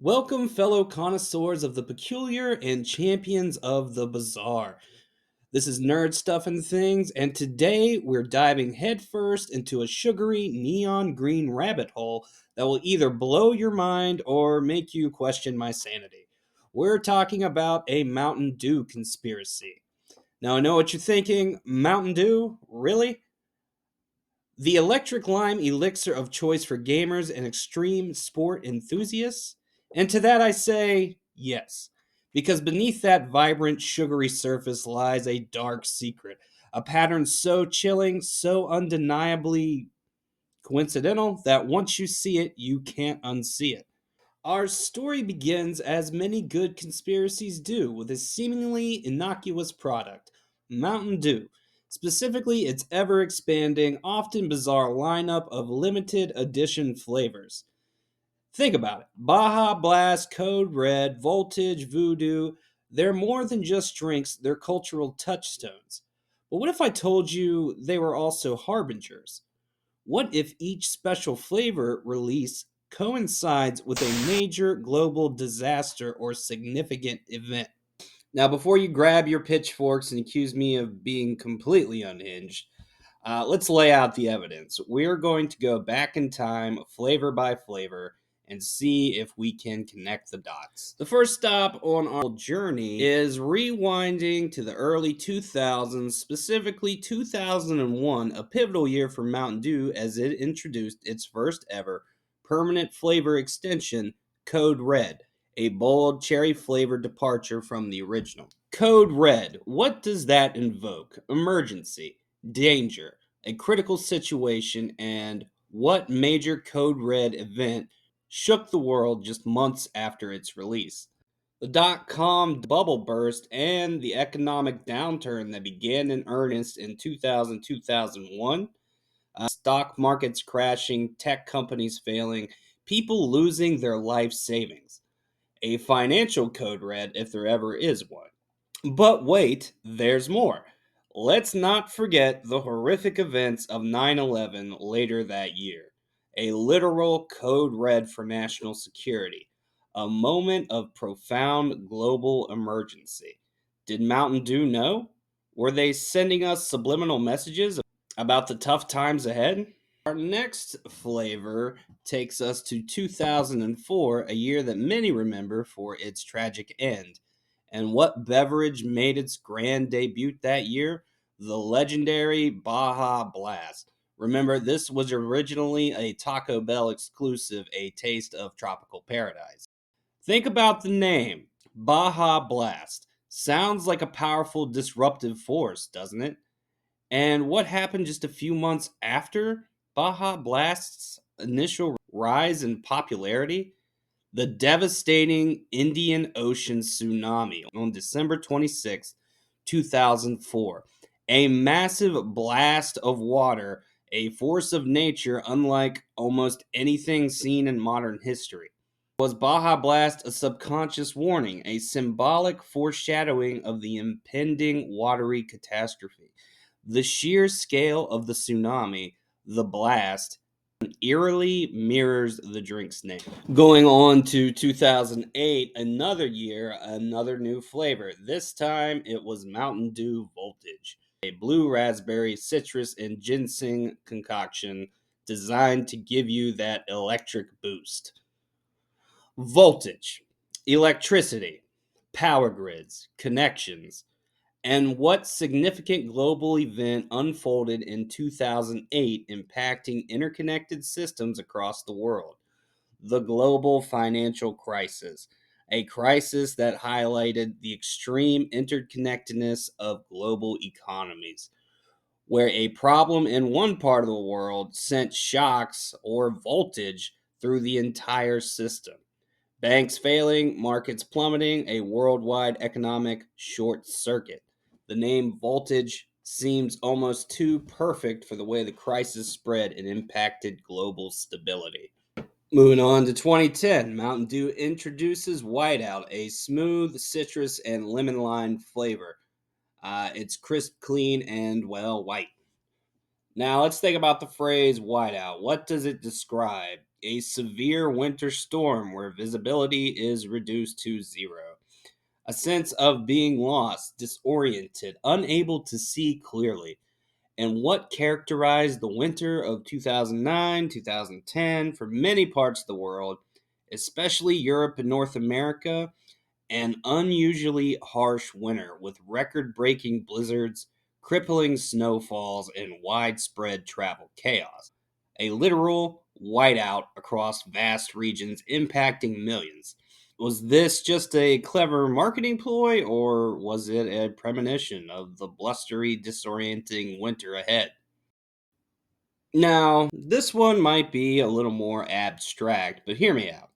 Welcome, fellow connoisseurs of the peculiar and champions of the bizarre. This is Nerd Stuff and Things, and today we're diving headfirst into a sugary neon green rabbit hole that will either blow your mind or make you question my sanity. We're talking about a Mountain Dew conspiracy. Now, I know what you're thinking. Mountain Dew? Really? The electric lime elixir of choice for gamers and extreme sport enthusiasts? And to that I say yes, because beneath that vibrant, sugary surface lies a dark secret, a pattern so chilling, so undeniably coincidental that once you see it, you can't unsee it. Our story begins, as many good conspiracies do, with a seemingly innocuous product, Mountain Dew, specifically its ever expanding, often bizarre lineup of limited edition flavors. Think about it: Baja Blast, Code Red, Voltage, Voodoo. They're more than just drinks, they're cultural touchstones. But what if I told you they were also harbingers? What if each special flavor release coincides with a major global disaster or significant event? Now, before you grab your pitchforks and accuse me of being completely unhinged, let's lay out the evidence. We're going to go back in time, flavor by flavor, and see if we can connect the dots. The first stop on our journey is rewinding to the early 2000s, specifically 2001, a pivotal year for Mountain Dew as it introduced its first ever permanent flavor extension, Code Red, a bold cherry flavored departure from the original. Code Red, what does that invoke? Emergency, danger, a critical situation, and what major Code Red event shook the world just months after its release? The dot-com bubble burst and the economic downturn that began in earnest in 2000 2001. Stock markets crashing, tech companies failing, people losing their life savings. A financial code red if there ever is one. But wait, there's more. Let's not forget the horrific events of 9/11 later that year. A literal code red for national security. A moment of profound global emergency. Did Mountain Dew know? Were they sending us subliminal messages about the tough times ahead? Our next flavor takes us to 2004, a year that many remember for its tragic end. And what beverage made its grand debut that year? The legendary Baja Blast. Remember, this was originally a Taco Bell exclusive, a taste of tropical paradise. Think about the name, Baja Blast. Sounds like a powerful disruptive force, doesn't it? And what happened just a few months after Baja Blast's initial rise in popularity? The devastating Indian Ocean tsunami on December 26, 2004. A massive blast of water, a force of nature unlike almost anything seen in modern history. Was Baja Blast a subconscious warning, a symbolic foreshadowing of the impending watery catastrophe? The sheer scale of the tsunami, the blast, eerily mirrors the drink's name. Going on to 2008, another year, another new flavor. This time it was Mountain Dew Voltage, a blue raspberry, citrus, and ginseng concoction designed to give you that electric boost. Voltage, electricity, power grids, connections, and what significant global event unfolded in 2008 impacting interconnected systems across the world? The global financial crisis, a crisis that highlighted the extreme interconnectedness of global economies, where a problem in one part of the world sent shocks or voltage through the entire system. Banks failing, markets plummeting, a worldwide economic short circuit. The name voltage seems almost too perfect for the way the crisis spread and impacted global stability. Moving on to 2010, Mountain Dew introduces Whiteout, a smooth citrus and lemon lime flavor. It's crisp, clean, and, well, white. Now let's think about the phrase whiteout. What does it describe? A severe winter storm where visibility is reduced to zero. A sense of being lost, disoriented, unable to see clearly. And what characterized the winter of 2009, 2010 for many parts of the world, especially Europe and North America, an unusually harsh winter with record breaking blizzards, crippling snowfalls, and widespread travel chaos. A literal whiteout across vast regions impacting millions. Was this just a clever marketing ploy, or was it a premonition of the blustery, disorienting winter ahead? Now, this one might be a little more abstract, but hear me out.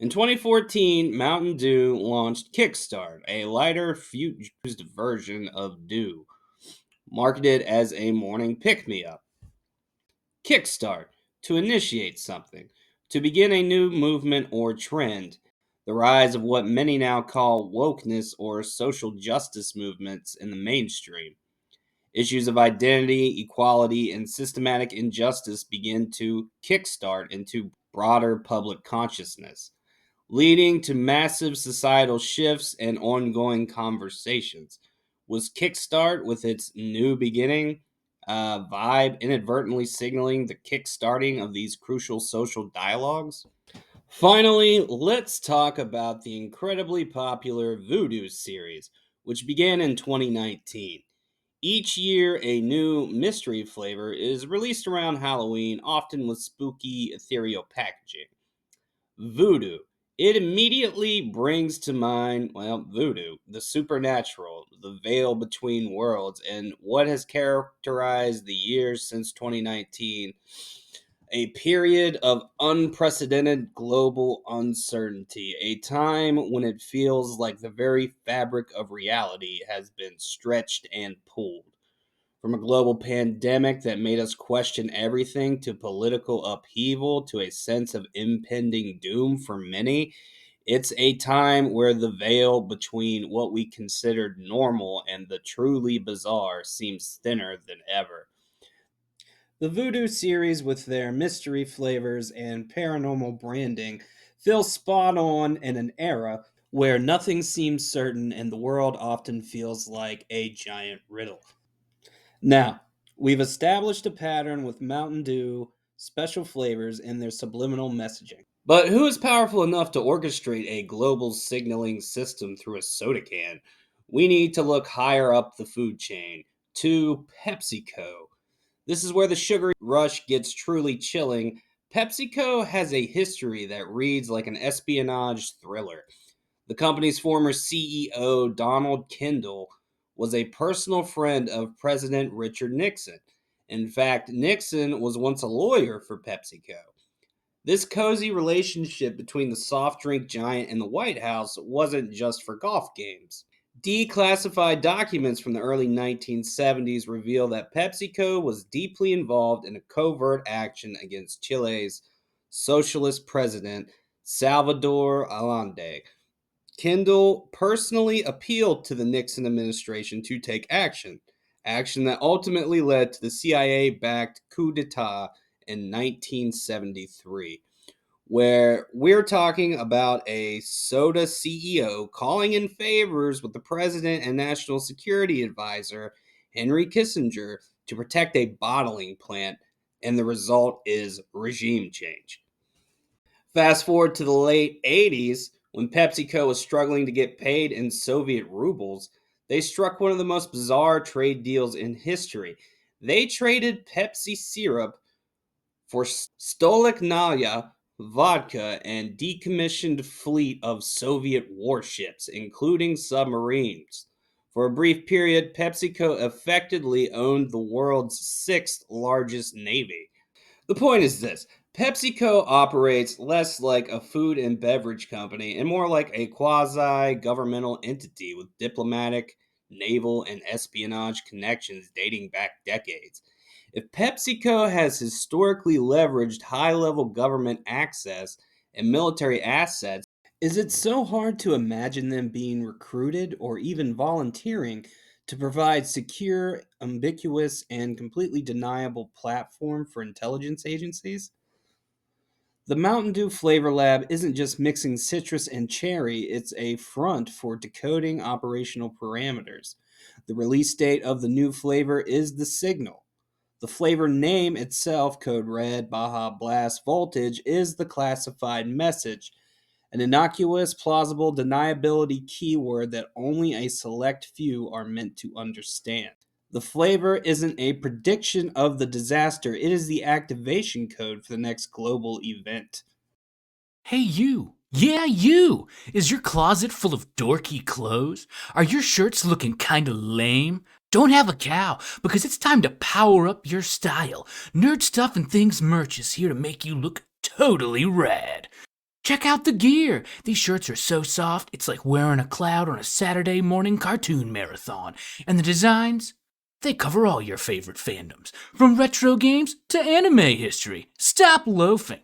In 2014, Mountain Dew launched Kickstart, a lighter, fused version of Dew, marketed as a morning pick me up. Kickstart, to initiate something, to begin a new movement or trend, the rise of what many now call wokeness or social justice movements in the mainstream. Issues of identity, equality, and systematic injustice begin to kickstart into broader public consciousness, leading to massive societal shifts and ongoing conversations. Was Kickstart, with its new beginning vibe, inadvertently signaling the kickstarting of these crucial social dialogues? Finally, let's talk about the incredibly popular Voodoo series, which began in 2019. Each year, a new mystery flavor is released around Halloween, often with spooky, ethereal packaging. Voodoo. It immediately brings to mind, well, voodoo, the supernatural, the veil between worlds, and what has characterized the years since 2019, a period of unprecedented global uncertainty, a time when it feels like the very fabric of reality has been stretched and pulled. From a global pandemic that made us question everything to political upheaval to a sense of impending doom for many, it's a time where the veil between what we considered normal and the truly bizarre seems thinner than ever. The Voodoo series, with their mystery flavors and paranormal branding, feels spot on in an era where nothing seems certain and the world often feels like a giant riddle. Now, we've established a pattern with Mountain Dew, special flavors, and their subliminal messaging. But who is powerful enough to orchestrate a global signaling system through a soda can? We need to look higher up the food chain, to PepsiCo. This is where the sugar rush gets truly chilling. PepsiCo has a history that reads like an espionage thriller. The company's former CEO, Donald Kendall, was a personal friend of President Richard Nixon. In fact, Nixon was once a lawyer for PepsiCo. This cozy relationship between the soft drink giant and the White House wasn't just for golf games. Declassified documents from the early 1970s reveal that PepsiCo was deeply involved in a covert action against Chile's socialist president, Salvador Allende. Kendall personally appealed to the Nixon administration to take action, action that ultimately led to the CIA backed coup d'etat in 1973, where we're talking about a soda CEO calling in favors with the president and national security advisor, Henry Kissinger, to protect a bottling plant, and the result is regime change. Fast forward to the late 80s, when PepsiCo was struggling to get paid in Soviet rubles, they struck one of the most bizarre trade deals in history. They traded Pepsi syrup for Stolichnaya vodka and decommissioned fleet of Soviet warships, including submarines. For a brief period, PepsiCo effectively owned the world's sixth largest navy. The point is this: PepsiCo operates less like a food and beverage company and more like a quasi governmental entity with diplomatic, naval, and espionage connections dating back decades. If PepsiCo has historically leveraged high level government access and military assets, is it so hard to imagine them being recruited or even volunteering to provide secure, ambiguous, and completely deniable platform for intelligence agencies. The Mountain Dew Flavor Lab isn't just mixing citrus and cherry, it's a front for decoding operational parameters. The release date of the new flavor is the signal. The flavor name itself, code red, Baja Blast Voltage, is the classified message, an innocuous, plausible deniability keyword that only a select few are meant to understand. The flavor isn't a prediction of the disaster, it is the activation code for the next global event. Hey, you. Yeah, you. Is your closet full of dorky clothes? Are your shirts looking kinda lame? Don't have a cow, because it's time to power up your style. Nerd Stuff and Things merch is here to make you look totally rad. Check out the gear. These shirts are so soft, it's like wearing a cloud on a Saturday morning cartoon marathon. And the designs? They cover all your favorite fandoms, from retro games to anime history. Stop loafing.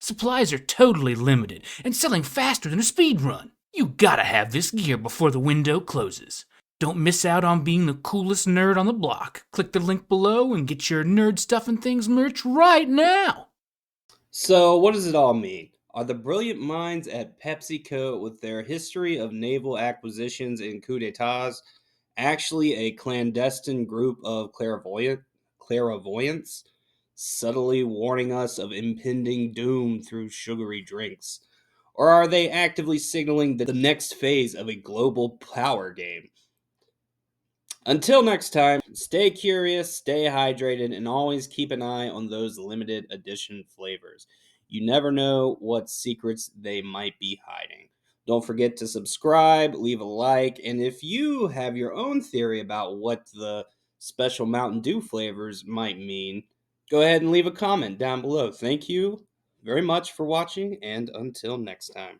Supplies are totally limited and selling faster than a speed run. You gotta have this gear before the window closes. Don't miss out on being the coolest nerd on the block. Click the link below and get your Nerd Stuff and Things merch right now. So, what does it all mean? Are the brilliant minds at PepsiCo, with their history of naval acquisitions and coups d'etats, actually a clandestine group of clairvoyants, subtly warning us of impending doom through sugary drinks? Or are they actively signaling the next phase of a global power game? Until next time, stay curious, stay hydrated, and always keep an eye on those limited edition flavors. You never know what secrets they might be hiding. Don't forget to subscribe, leave a like, and if you have your own theory about what the special Mountain Dew flavors might mean, go ahead and leave a comment down below. Thank you very much for watching, and until next time.